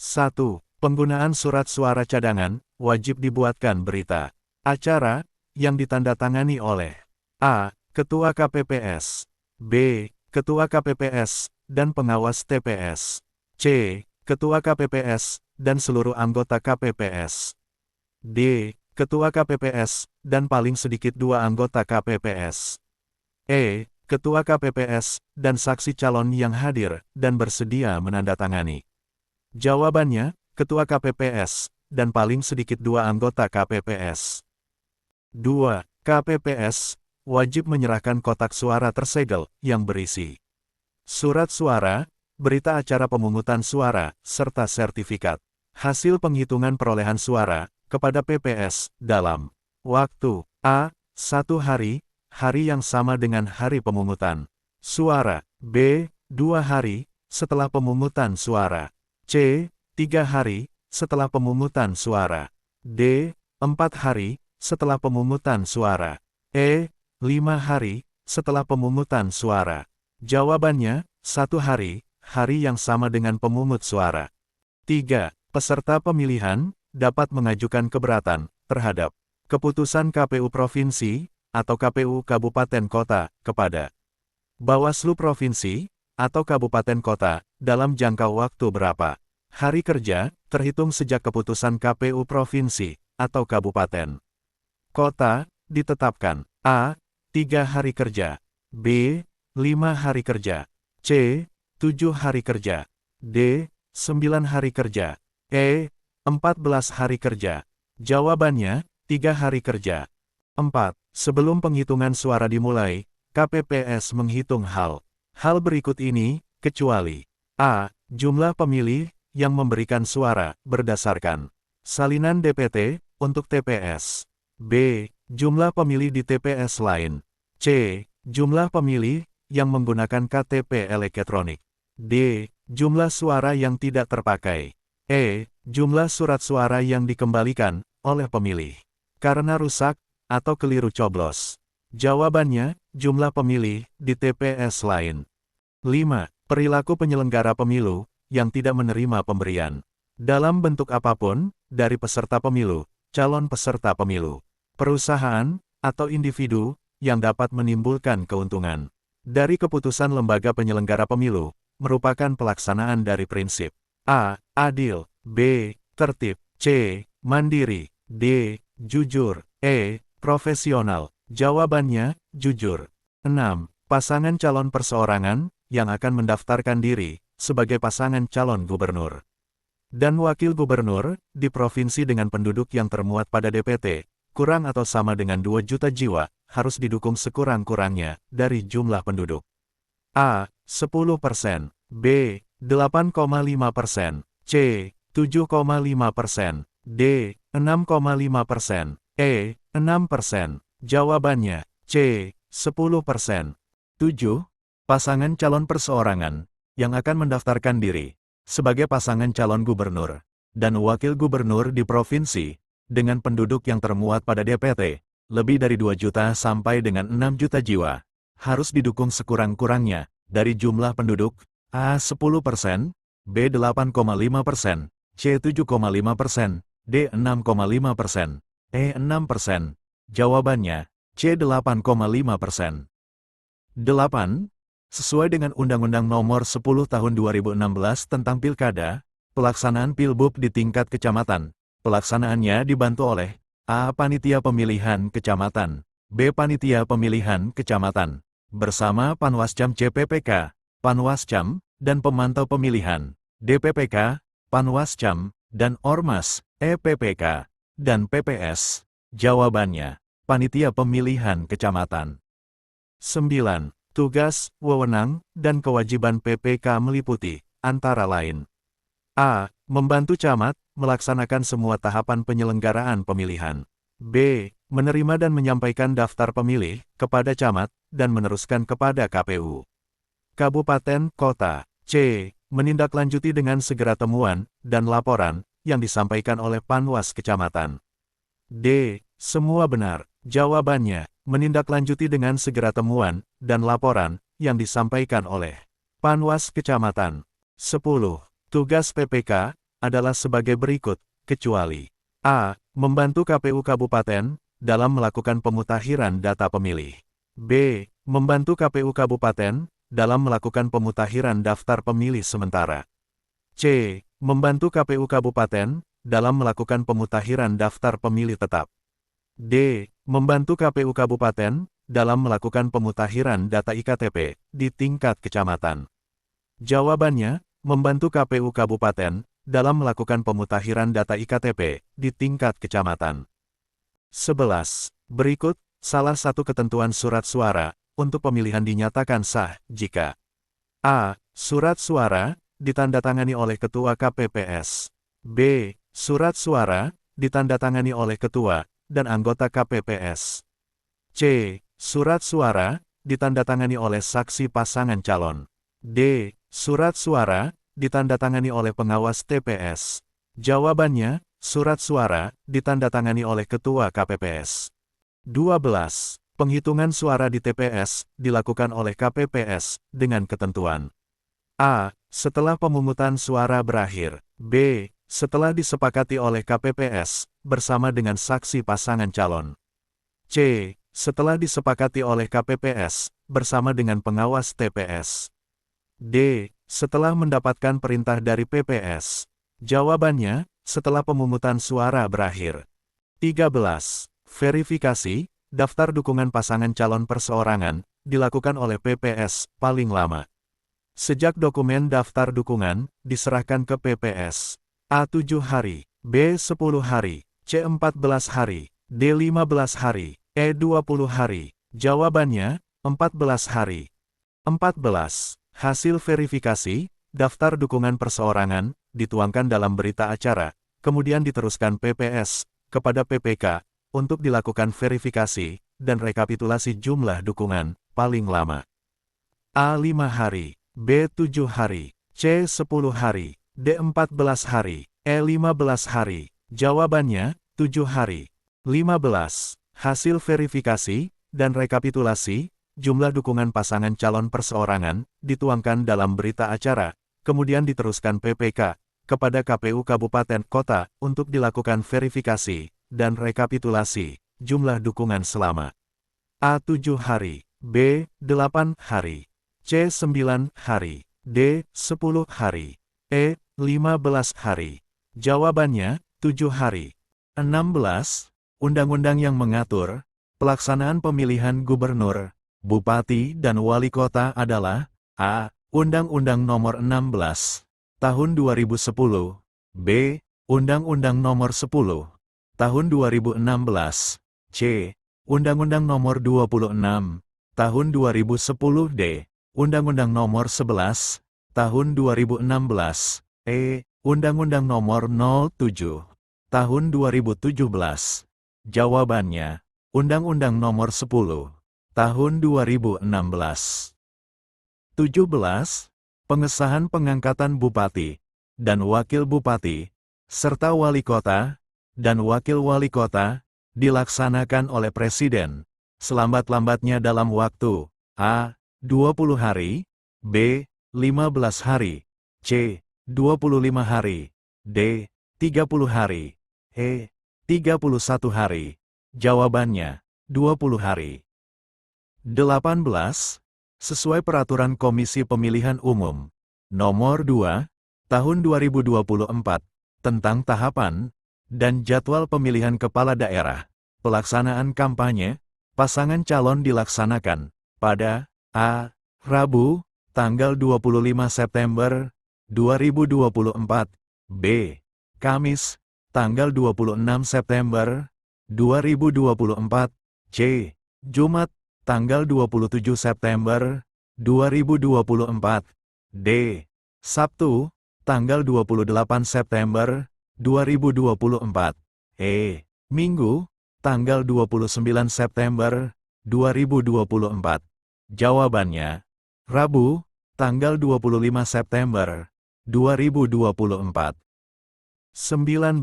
1. Penggunaan surat suara cadangan, wajib dibuatkan berita acara, yang ditandatangani oleh A. Ketua KPPS, B. Ketua KPPS, dan pengawas TPS, C. Ketua KPPS, dan seluruh anggota KPPS, D. Ketua KPPS, dan paling sedikit 2 anggota KPPS, E. Ketua KPPS, dan saksi calon yang hadir dan bersedia menandatangani. Jawabannya, Ketua KPPS, dan paling sedikit 2 anggota KPPS. 2. KPPS, wajib menyerahkan kotak suara tersegel, yang berisi surat suara, berita acara pemungutan suara, serta sertifikat hasil penghitungan perolehan suara, kepada PPS, dalam waktu A. 1 hari, hari yang sama dengan hari pemungutan suara, B. 2 hari, setelah pemungutan suara, C. 3 hari, setelah pemungutan suara, D. 4 hari, setelah pemungutan suara, E. 5 hari, setelah pemungutan suara. Jawabannya, 1 hari, hari yang sama dengan pemungut suara. 3. Peserta pemilihan, dapat mengajukan keberatan, terhadap keputusan KPU Provinsi, atau KPU Kabupaten Kota, kepada Bawaslu Provinsi, atau Kabupaten Kota, dalam jangka waktu berapa hari kerja, terhitung sejak keputusan KPU Provinsi, atau Kabupaten Kota, ditetapkan. A. 3 hari kerja, B. 5 hari kerja, C. 7 hari kerja, D. 9 hari kerja, E. 14 hari kerja. Jawabannya, 3 hari kerja. 4. Sebelum penghitungan suara dimulai, KPPS menghitung hal berikut ini, kecuali A. Jumlah pemilih yang memberikan suara berdasarkan salinan DPT untuk TPS, B. Jumlah pemilih di TPS lain, C. Jumlah pemilih yang menggunakan KTP elektronik, D. Jumlah suara yang tidak terpakai, E. Jumlah surat suara yang dikembalikan oleh pemilih karena rusak atau keliru coblos. Jawabannya, jumlah pemilih di TPS lain. 5. Perilaku penyelenggara pemilu yang tidak menerima pemberian dalam bentuk apapun dari peserta pemilu, calon peserta pemilu, perusahaan, atau individu yang dapat menimbulkan keuntungan dari keputusan lembaga penyelenggara pemilu, merupakan pelaksanaan dari prinsip A. Adil, B. Tertib, C. Mandiri, D. Jujur, E. Profesional. Jawabannya, jujur. 6. Pasangan calon perseorangan yang akan mendaftarkan diri sebagai pasangan calon gubernur dan wakil gubernur di provinsi dengan penduduk yang termuat pada DPT kurang atau sama dengan 2 juta jiwa, harus didukung sekurang-kurangnya dari jumlah penduduk. A. 10%, B. 8,5%, C. 7,5%, D. 6,5%, E. 6%. Jawabannya, C. 10%. 7. Pasangan calon perseorangan yang akan mendaftarkan diri sebagai pasangan calon gubernur dan wakil gubernur di provinsi dengan penduduk yang termuat pada DPT lebih dari 2 juta sampai dengan 6 juta jiwa, harus didukung sekurang-kurangnya dari jumlah penduduk A. 10%, B. 8,5%, C. 7,5%, D. 6,5%, E. 6%. Jawabannya, C. 8,5%. 8. Sesuai dengan Undang-Undang Nomor 10 Tahun 2016 tentang Pilkada, pelaksanaan Pilbub di tingkat kecamatan, pelaksanaannya dibantu oleh A. Panitia Pemilihan Kecamatan, B. Panitia Pemilihan Kecamatan, bersama Panwascam CPPK, Panwascam, dan Pemantau Pemilihan, DPPK, Panwascam, dan Ormas, EPPK, dan PPS. Jawabannya, Panitia Pemilihan Kecamatan. 9. Tugas, wewenang, dan kewajiban PPK meliputi, antara lain A. Membantu camat, melaksanakan semua tahapan penyelenggaraan pemilihan. B. Menerima dan menyampaikan daftar pemilih, kepada camat, dan meneruskan kepada KPU Kabupaten Kota. C. Menindaklanjuti dengan segera temuan, dan laporan, yang disampaikan oleh Panwas Kecamatan. D. Semua benar. Jawabannya, menindaklanjuti dengan segera temuan, dan laporan, yang disampaikan oleh Panwas Kecamatan. 10. Tugas PPK, adalah sebagai berikut, kecuali A. Membantu KPU Kabupaten dalam melakukan pemutakhiran data pemilih. B. Membantu KPU Kabupaten dalam melakukan pemutakhiran daftar pemilih sementara. C. Membantu KPU Kabupaten dalam melakukan pemutakhiran daftar pemilih tetap. D. Membantu KPU Kabupaten dalam melakukan pemutakhiran data IKTP di tingkat kecamatan. Jawabannya, membantu KPU Kabupaten dalam melakukan pemutakhiran data IKTP di tingkat kecamatan. 11. Berikut, salah satu ketentuan surat suara untuk pemilihan dinyatakan sah jika A. Surat suara ditandatangani oleh Ketua KPPS. B. Surat suara ditandatangani oleh Ketua dan anggota KPPS. C. Surat suara ditandatangani oleh saksi pasangan calon. D. Surat suara ditandatangani oleh pengawas TPS. Jawabannya, surat suara ditandatangani oleh Ketua KPPS. 12. Penghitungan suara di TPS dilakukan oleh KPPS dengan ketentuan A. Setelah pemungutan suara berakhir. B. Setelah disepakati oleh KPPS bersama dengan saksi pasangan calon. C. Setelah disepakati oleh KPPS bersama dengan pengawas TPS. D. Setelah mendapatkan perintah dari PPS. Jawabannya, setelah pemungutan suara berakhir. 13. Verifikasi daftar dukungan pasangan calon perseorangan dilakukan oleh PPS paling lama sejak dokumen daftar dukungan diserahkan ke PPS. A. 7 hari, B. 10 hari, C. 14 hari, D. 15 hari, E. 20 hari. Jawabannya, 14 hari. 14. Hasil verifikasi daftar dukungan perseorangan dituangkan dalam berita acara, kemudian diteruskan PPS kepada PPK untuk dilakukan verifikasi dan rekapitulasi jumlah dukungan paling lama. A. 5 hari, B. 7 hari, C. 10 hari, D. 14 hari, E. 15 hari. Jawabannya, 7 hari. 15. Hasil verifikasi dan rekapitulasi jumlah dukungan pasangan calon perseorangan dituangkan dalam berita acara, kemudian diteruskan PPK kepada KPU Kabupaten Kota untuk dilakukan verifikasi dan rekapitulasi jumlah dukungan selama A. 7 hari, B. 8 hari, C. 9 hari, D. 10 hari, E. 15 hari. Jawabannya, 7 hari. 16. Undang-undang yang mengatur pelaksanaan pemilihan gubernur, bupati dan wali kota adalah A. Undang-Undang Nomor 16 Tahun 2010, B. Undang-Undang Nomor 10 Tahun 2016, C. Undang-Undang Nomor 26 Tahun 2010, D. Undang-Undang Nomor 11 Tahun 2016, E. Undang-Undang Nomor 07 Tahun 2017. Jawabannya, Undang-Undang Nomor 10 Tahun 2016. 17. Pengesahan pengangkatan bupati dan wakil bupati, serta wali kota dan wakil wali kota, dilaksanakan oleh Presiden, selambat-lambatnya dalam waktu A. 20 hari, B. 15 hari, C. 25 hari, D. 30 hari, E. 31 hari. Jawabannya, 20 hari. 18. Sesuai Peraturan Komisi Pemilihan Umum Nomor 2 Tahun 2024 tentang tahapan dan jadwal pemilihan kepala daerah, pelaksanaan kampanye pasangan calon dilaksanakan pada A. Rabu, tanggal 25 September 2024, B. Kamis, tanggal 26 September 2024, C. Jumat, tanggal 27 September 2024, D. Sabtu, tanggal 28 September 2024, E. Minggu, tanggal 29 September 2024. Jawabannya, Rabu, tanggal 25 September 2024. 19.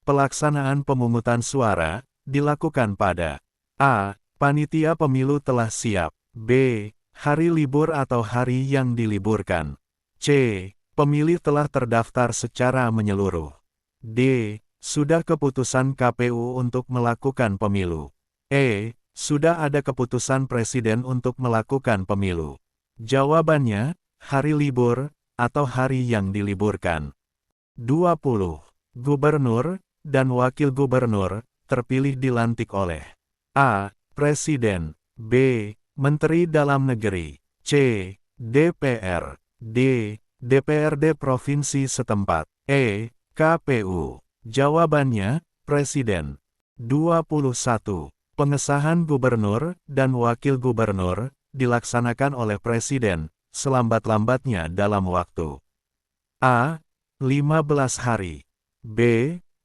Pelaksanaan pemungutan suara dilakukan pada A. Panitia pemilu telah siap. B. Hari libur atau hari yang diliburkan. C. Pemilih telah terdaftar secara menyeluruh. D. Sudah keputusan KPU untuk melakukan pemilu. E. Sudah ada keputusan Presiden untuk melakukan pemilu. Jawabannya, hari libur, atau hari yang diliburkan. 20. Gubernur dan Wakil Gubernur terpilih dilantik oleh A. Presiden, B. Menteri Dalam Negeri, C. DPR, D. DPRD Provinsi setempat, E. KPU. Jawabannya, Presiden. 21. Pengesahan Gubernur dan Wakil Gubernur dilaksanakan oleh Presiden selambat-lambatnya dalam waktu A. 15 hari, B.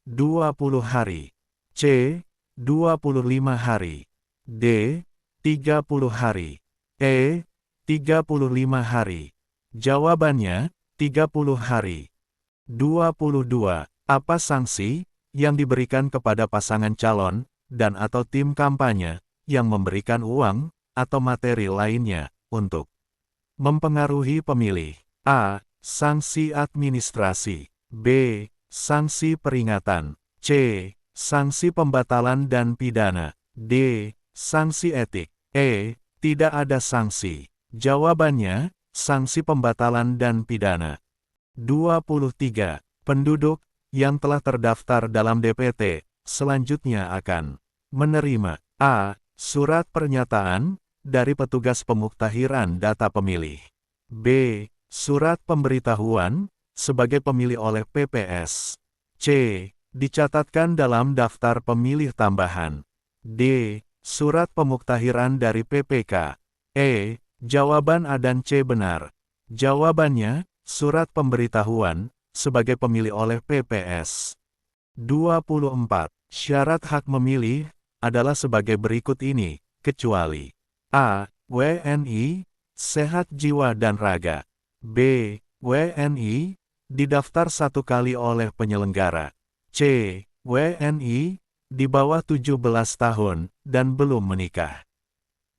20 hari, C. 25 hari, D. 30 hari, E. 35 hari. Jawabannya, 30 hari. 22. Apa sanksi yang diberikan kepada pasangan calon dan atau tim kampanye yang memberikan uang atau materi lainnya untuk mempengaruhi pemilih? A. Sanksi administrasi, B. Sanksi peringatan, C. Sanksi pembatalan dan pidana, D. Sanksi etik, E. Tidak ada sanksi. Jawabannya, sanksi pembatalan dan pidana. 23. Penduduk yang telah terdaftar dalam DPT selanjutnya akan menerima A. Surat pernyataan dari petugas pemuktahiran data pemilih, B. Surat pemberitahuan sebagai pemilih oleh PPS, C. Dicatatkan dalam daftar pemilih tambahan, D. Surat pemuktahiran dari PPK, E. Jawaban A dan C benar. Jawabannya, surat pemberitahuan sebagai pemilih oleh PPS. 24. Syarat hak memilih adalah sebagai berikut ini, kecuali A. WNI, sehat jiwa dan raga, B. WNI, didaftar 1 kali oleh penyelenggara, C. WNI, di bawah 17 tahun dan belum menikah,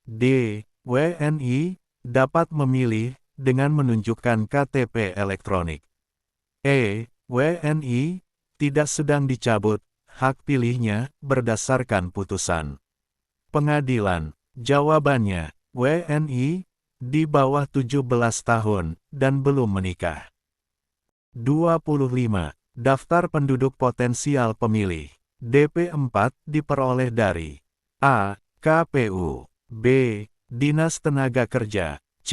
D. WNI, dapat memilih dengan menunjukkan KTP elektronik, E. WNI, tidak sedang dicabut hak pilihnya berdasarkan putusan pengadilan. Jawabannya, WNI, di bawah 17 tahun dan belum menikah. 25. Daftar penduduk potensial pemilih. DP4 diperoleh dari A. KPU, B. Dinas Tenaga Kerja, C.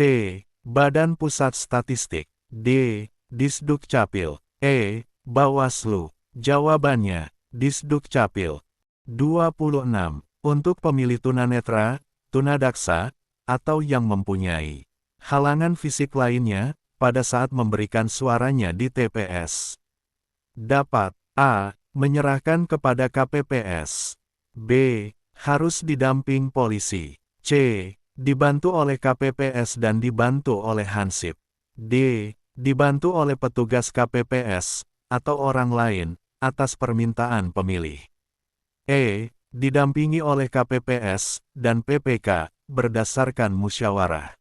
Badan Pusat Statistik, D. Disdukcapil, E. Bawaslu. Jawabannya, Disdukcapil. 26. Untuk pemilih tunanetra, tunadaksa, atau yang mempunyai halangan fisik lainnya pada saat memberikan suaranya di TPS, dapat A. Menyerahkan kepada KPPS, B. Harus didamping polisi, C. Dibantu oleh KPPS dan dibantu oleh Hansip, D. Dibantu oleh petugas KPPS atau orang lain atas permintaan pemilih, E. Didampingi oleh KPPS dan PPK berdasarkan musyawarah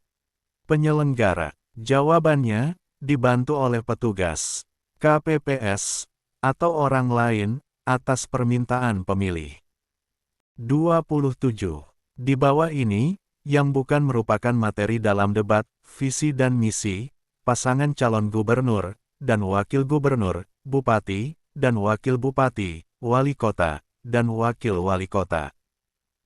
penyelenggara. Jawabannya, dibantu oleh petugas KPPS atau orang lain atas permintaan pemilih. 27. Di bawah ini, yang bukan merupakan materi dalam debat, visi dan misi, pasangan calon gubernur, dan wakil gubernur, bupati, dan wakil bupati, wali kota, dan wakil wali kota.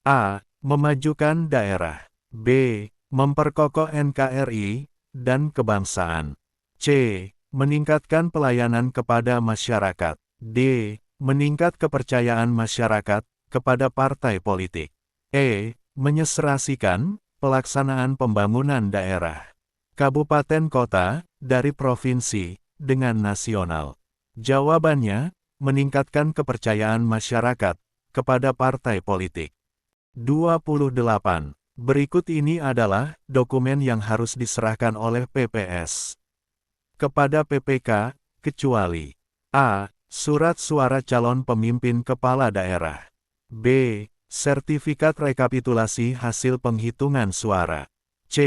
A. Memajukan daerah. B. Memperkokoh NKRI, dan kebangsaan. C. Meningkatkan pelayanan kepada masyarakat. D. Meningkat kepercayaan masyarakat kepada partai politik. E. Menyeserasikan pelaksanaan pembangunan daerah kabupaten kota dari provinsi dengan nasional. Jawabannya, meningkatkan kepercayaan masyarakat kepada partai politik. 28. Berikut ini adalah dokumen yang harus diserahkan oleh PPS kepada PPK, kecuali A. Surat suara calon pemimpin kepala daerah, B. Sertifikat rekapitulasi hasil penghitungan suara, C.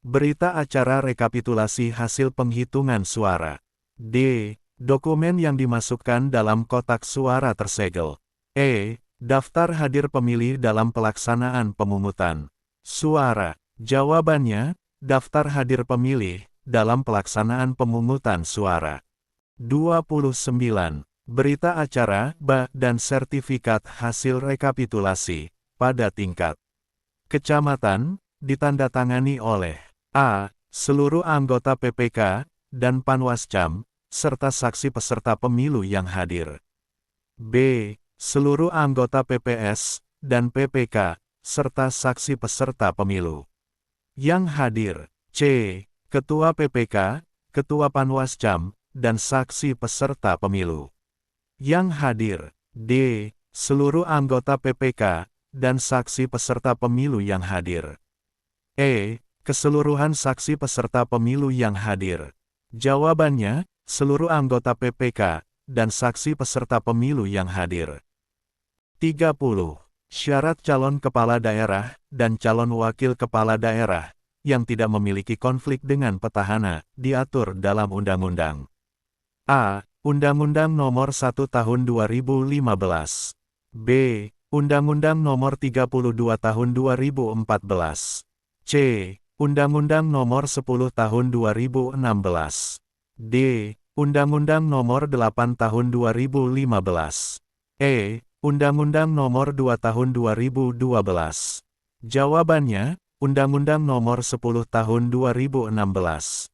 Berita acara rekapitulasi hasil penghitungan suara, D. Dokumen yang dimasukkan dalam kotak suara tersegel. E. Daftar hadir pemilih dalam pelaksanaan pemungutan suara. Jawabannya, daftar hadir pemilih dalam pelaksanaan pemungutan suara. 29. Berita acara, dan sertifikat hasil rekapitulasi pada tingkat kecamatan ditandatangani oleh A. Seluruh anggota PPK dan Panwascam, serta saksi peserta pemilu yang hadir. B. Seluruh anggota PPS dan PPK, serta saksi peserta pemilu yang hadir. C. Ketua PPK, Ketua Panwascam, dan saksi peserta pemilu yang hadir. D. Seluruh anggota PPK dan saksi peserta pemilu yang hadir. E. Keseluruhan saksi peserta pemilu yang hadir. Jawabannya, seluruh anggota PPK dan saksi peserta pemilu yang hadir. 30. Syarat calon kepala daerah dan calon wakil kepala daerah yang tidak memiliki konflik dengan petahana diatur dalam Undang-Undang. A. Undang-Undang Nomor 1 Tahun 2015. B. Undang-Undang Nomor 32 Tahun 2014. C. Undang-Undang Nomor 10 Tahun 2016. D. Undang-Undang Nomor 8 Tahun 2015. E. Undang-Undang Nomor 2 Tahun 2012. Jawabannya, Undang-Undang Nomor 10 Tahun 2016.